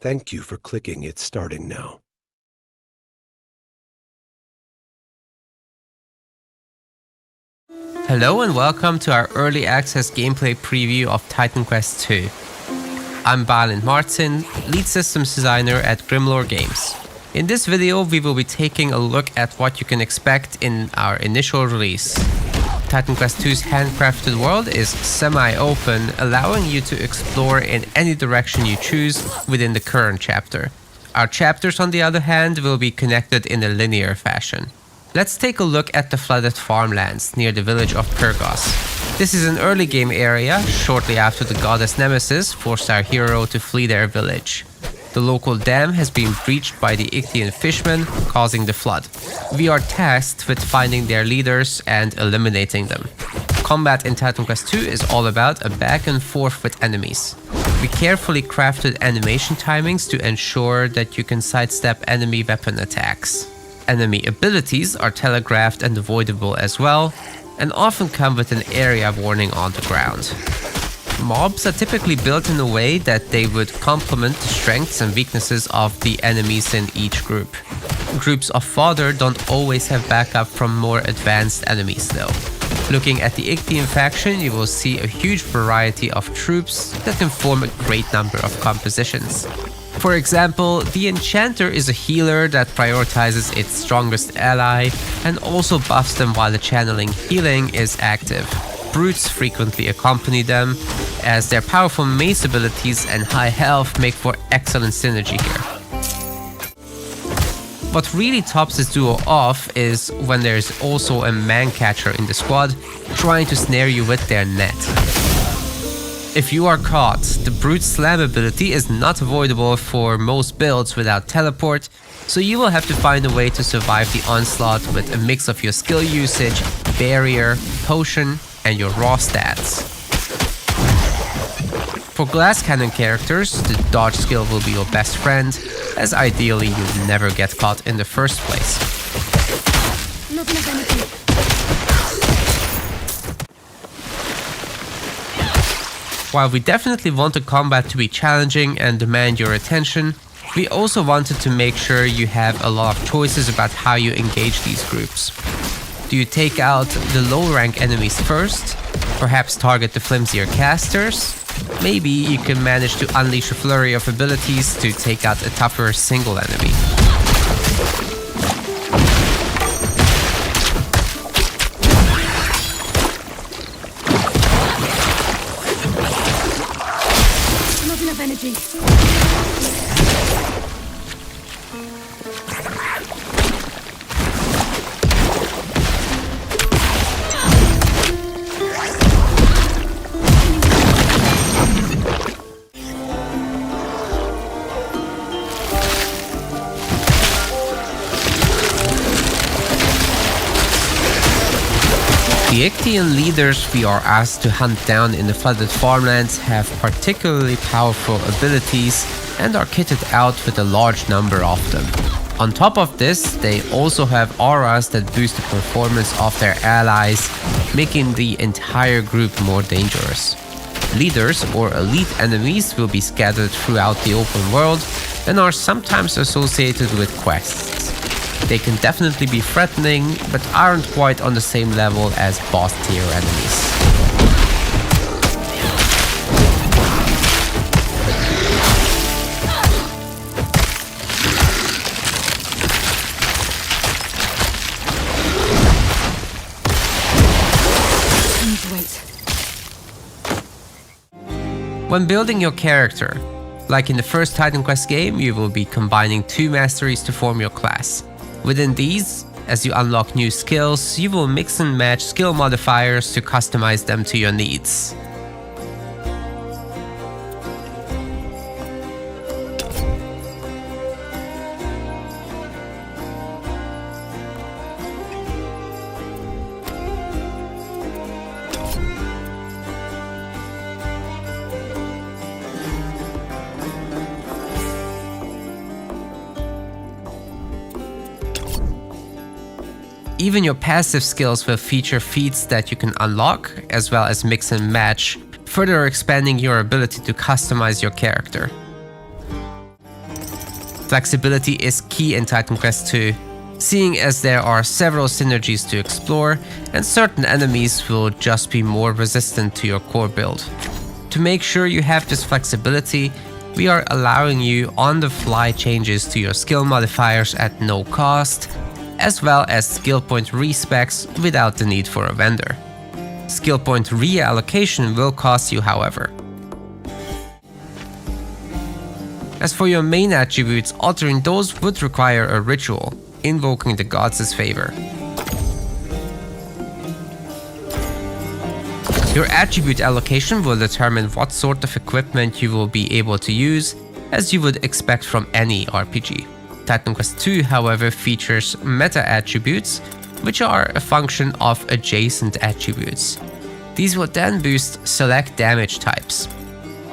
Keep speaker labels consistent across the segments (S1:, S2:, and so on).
S1: Thank you for clicking It's Starting Now.
S2: Hello and welcome to our early access gameplay preview of Titan Quest 2. I'm Balint Martin, lead systems designer at Grimlore Games. In this video we will be taking a look at what you can expect in our initial release. Titan Quest 2's handcrafted world is semi-open, allowing you to explore in any direction you choose within the current chapter. Our chapters, on the other hand, will be connected in a linear fashion. Let's take a look at the flooded farmlands near the village of Pyrgos. This is an early game area, shortly after the goddess Nemesis forced our hero to flee their village. The local dam has been breached by the Ichthian fishmen, causing the flood. We are tasked with finding their leaders and eliminating them. Combat in Titan Quest 2 is all about a back and forth with enemies. We carefully crafted animation timings to ensure that you can sidestep enemy weapon attacks. Enemy abilities are telegraphed and avoidable as well, and often come with an area warning on the ground. Mobs are typically built in a way that they would complement the strengths and weaknesses of the enemies in each group. Groups of fodder don't always have backup from more advanced enemies though. Looking at the Ichthian faction, you will see a huge variety of troops that can form a great number of compositions. For example, the Enchanter is a healer that prioritizes its strongest ally and also buffs them while the channeling healing is active. Brutes frequently accompany them, as their powerful mace abilities and high health make for excellent synergy here. What really tops this duo off is when there's also a man-catcher in the squad trying to snare you with their net. If you are caught, the Brute Slam ability is not avoidable for most builds without teleport, so you will have to find a way to survive the onslaught with a mix of your skill usage, barrier, potion, and your raw stats. For glass cannon characters, the dodge skill will be your best friend, as ideally you never get caught in the first place. While we definitely want the combat to be challenging and demand your attention, we also wanted to make sure you have a lot of choices about how you engage these groups. Do you take out the low-rank enemies first? Perhaps target the flimsier casters? Maybe you can manage to unleash a flurry of abilities to take out a tougher single enemy.
S3: Not enough energy.
S2: The Ichthian leaders we are asked to hunt down in the flooded farmlands have particularly powerful abilities and are kitted out with a large number of them. On top of this, they also have auras that boost the performance of their allies, making the entire group more dangerous. Leaders or elite enemies will be scattered throughout the open world and are sometimes associated with quests. They can definitely be threatening, but aren't quite on the same level as boss tier enemies. When building your character, like in the first Titan Quest game, you will be combining two masteries to form your class. Within these, as you unlock new skills, you will mix and match skill modifiers to customize them to your needs. Even your passive skills will feature feats that you can unlock, as well as mix and match, further expanding your ability to customize your character. Flexibility is key in Titan Quest 2, seeing as there are several synergies to explore and certain enemies will just be more resistant to your core build. To make sure you have this flexibility, we are allowing you on-the-fly changes to your skill modifiers at no cost, as well as skill point respecs without the need for a vendor. Skill point reallocation will cost you, however. As for your main attributes, altering those would require a ritual, invoking the gods' favor. Your attribute allocation will determine what sort of equipment you will be able to use, as you would expect from any RPG. Titan Quest 2, however, features meta attributes, which are a function of adjacent attributes. These will then boost select damage types.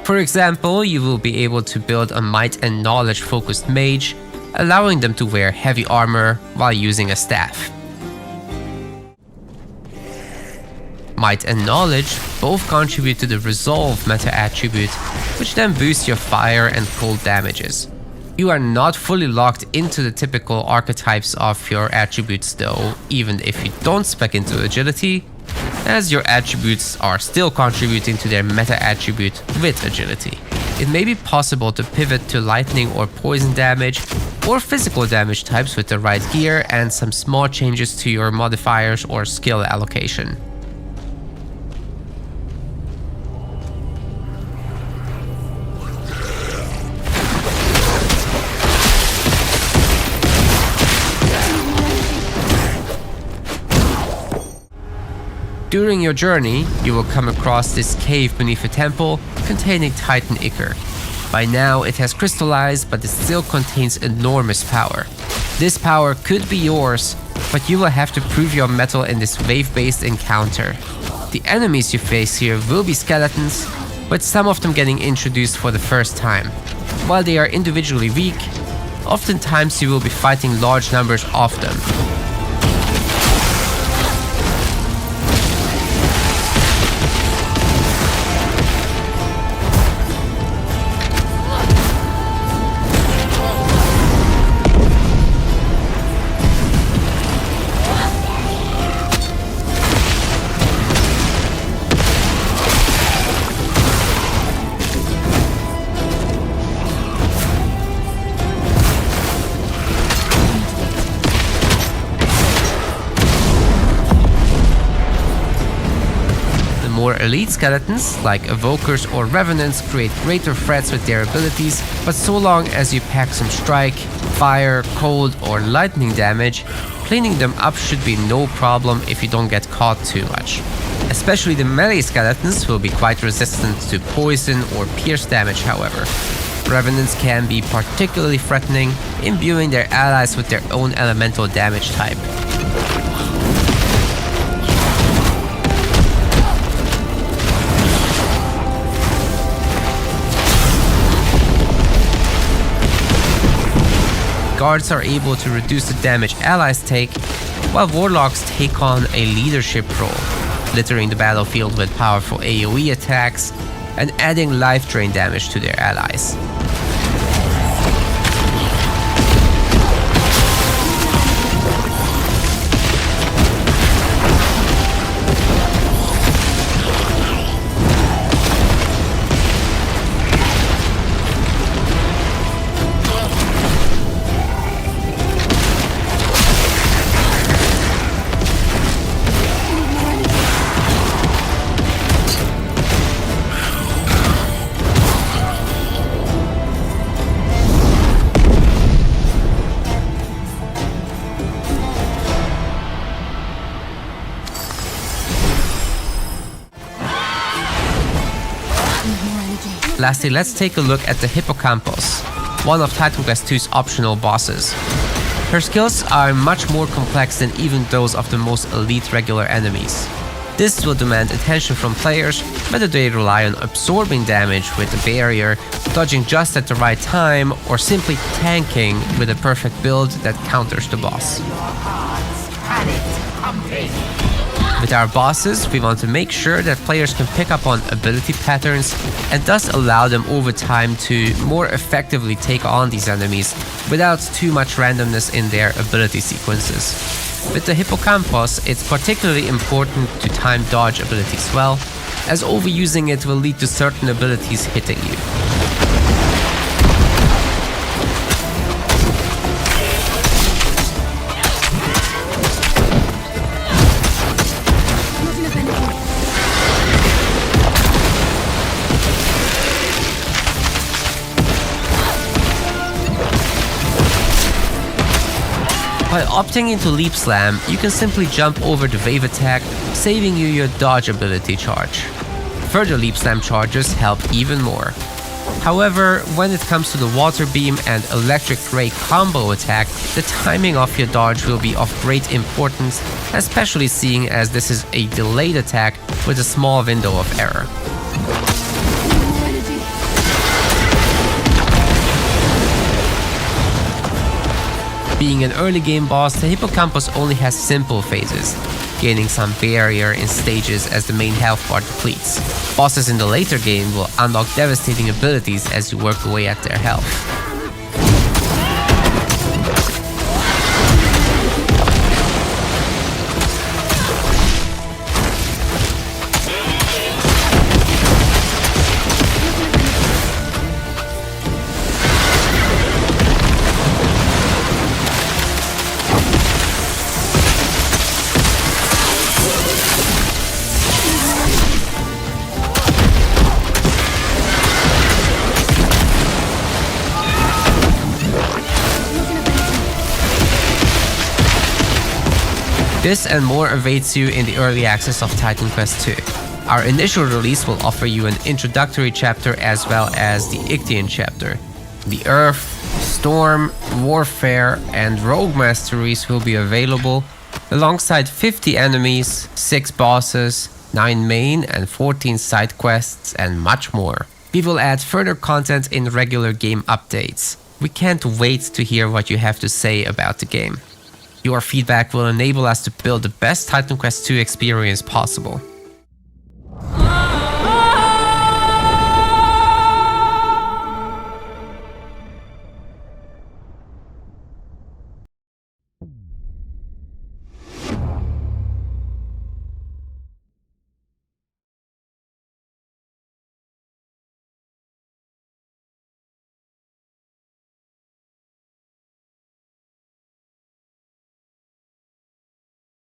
S2: For example, you will be able to build a might and knowledge focused mage, allowing them to wear heavy armor while using a staff. Might and Knowledge both contribute to the Resolve meta attribute, which then boosts your fire and cold damages. You are not fully locked into the typical archetypes of your attributes though, even if you don't spec into agility, as your attributes are still contributing to their meta attribute with agility. It may be possible to pivot to lightning or poison damage, or physical damage types with the right gear and some small changes to your modifiers or skill allocation. During your journey, you will come across this cave beneath a temple containing Titan Ichor. By now it has crystallized, but it still contains enormous power. This power could be yours, but you will have to prove your mettle in this wave-based encounter. The enemies you face here will be skeletons, with some of them getting introduced for the first time. While they are individually weak, oftentimes you will be fighting large numbers of them. More elite skeletons, like evokers or revenants, create greater threats with their abilities, but so long as you pack some strike, fire, cold or lightning damage, cleaning them up should be no problem if you don't get caught too much. Especially the melee skeletons will be quite resistant to poison or pierce damage, however. Revenants can be particularly threatening, imbuing their allies with their own elemental damage type. Guards are able to reduce the damage allies take, while warlocks take on a leadership role, littering the battlefield with powerful AoE attacks and adding life drain damage to their allies. Lastly, let's take a look at the Hippocampus, one of Titan Quest 2's optional bosses. Her skills are much more complex than even those of the most elite regular enemies. This will demand attention from players, whether they rely on absorbing damage with a barrier, dodging just at the right time, or simply tanking with a perfect build that counters the boss.
S4: Your hearts can it complete.
S2: With our bosses, we want to make sure that players can pick up on ability patterns and thus allow them over time to more effectively take on these enemies without too much randomness in their ability sequences. With the hippocampus, it's particularly important to time dodge abilities well, as overusing it will lead to certain abilities hitting you. By opting into Leap Slam, you can simply jump over the wave attack, saving you your dodge ability charge. Further Leap Slam charges help even more. However, when it comes to the Water Beam and Electric Ray combo attack, the timing of your dodge will be of great importance, especially seeing as this is a delayed attack with a small window of error. Being an early game boss, the Hippocampus only has simple phases, gaining some barrier in stages as the main health bar depletes. Bosses in the later game will unlock devastating abilities as you work away at their health. This and more awaits you in the early access of Titan Quest II. Our initial release will offer you an introductory chapter as well as the Ichthian chapter. The Earth, Storm, Warfare, and Rogue Masteries will be available, alongside 50 enemies, 6 bosses, 9 main and 14 side quests, and much more. We will add further content in regular game updates. We can't wait to hear what you have to say about the game. Your feedback will enable us to build the best Titan Quest II experience possible.